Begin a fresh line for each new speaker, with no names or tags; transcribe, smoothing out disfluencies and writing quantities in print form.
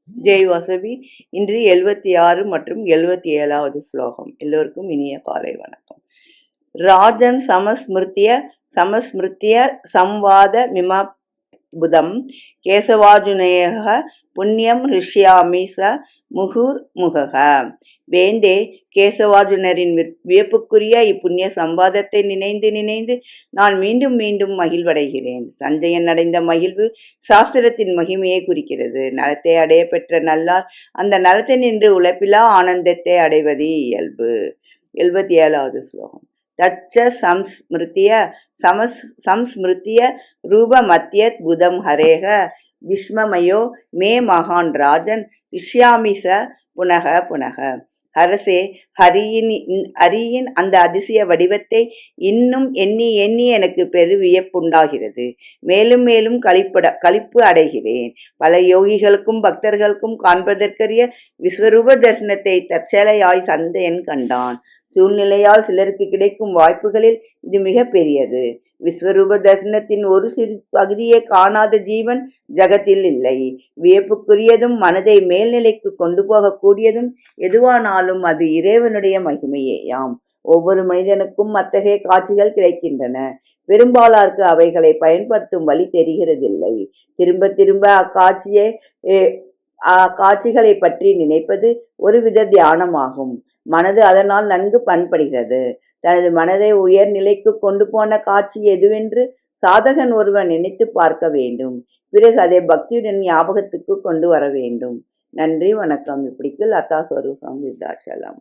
ஜெய் வசவி. இன்று 76 மற்றும் 77வது ஸ்லோகம். எல்லோருக்கும் இனிய காலை வணக்கம். ராஜன் சமஸ்மிருத்திய சம்வாத மிமபுதம் கேசவார்ஜுனேய புண்ணியம் ரிஷ்யாமி ச முகுர்முகக. வேந்தே, கேசவார்ஜுனரின் வியப்புக்குரிய இப்புண்ணிய சம்பாதத்தை நினைந்து நினைந்து நான் மீண்டும் மீண்டும் மகிழ்வடைகிறேன். சஞ்சயன் அடைந்த மகிழ்வு சாஸ்திரத்தின் மகிமையை குறிக்கிறது. நலத்தை அடைய பெற்ற நல்லார் அந்த நலத்தை நின்று உழைப்பிலா ஆனந்தத்தை அடைவது இயல்பு. 77வது ஸ்லோகம். தச்ச சம்ஸ்மிருத்திய ரூபமத்யத் புதம் ஹரேக விஸ்மமயோ மே மகான் ராஜன் ரிஷ்யாமி ச புனக புனக. அரசே, ஹரியின் அந்த அதிசய வடிவத்தை இன்னும் எண்ணி எண்ணி எனக்கு பெரு வியப்புண்டாகிறது. மேலும் மேலும் களிப்பு அடைகிறேன். பல யோகிகளுக்கும் பக்தர்களுக்கும் காண்பதற்கரிய விஸ்வரூப தரிசனத்தை தற்செயலாய் சஞ்சயன் கண்டான். சூழ்நிலையால் சிலருக்கு கிடைக்கும் வாய்ப்புகளில் இது மிக பெரியது. விஸ்வரூப தரிசனத்தின் ஒரு சிறு பகுதியை காணாத ஜீவன் ஜகத்தில் இல்லை. வியப்புக்குரியதும் மனதை மேல்நிலைக்கு கொண்டு போகக்கூடியதும் எதுவானாலும் அது இறைவனுடைய மகிமையேயாம். ஒவ்வொரு மனிதனுக்கும் அத்தகைய காட்சிகள் கிடைக்கின்றன. பெரும்பாலாருக்கு அவைகளை பயன்படுத்தும் வழி தெரிகிறதில்லை. திரும்ப திரும்ப அக்காட்சிகளை பற்றி நினைப்பது ஒருவித தியானமாகும். மனது அதனால் நன்கு பண்படுகிறது. தனது மனதை உயர் நிலைக்கு கொண்டு போன காட்சி எதுவென்று சாதகன் ஒருவன் நினைத்து பார்க்க வேண்டும். பிறகு அதை பக்தியுடன் ஞாபகத்துக்கு கொண்டு வர வேண்டும். நன்றி, வணக்கம். இப்படிக்கு லதா ஸ்வரூபம் விருத்தாச்சலம்.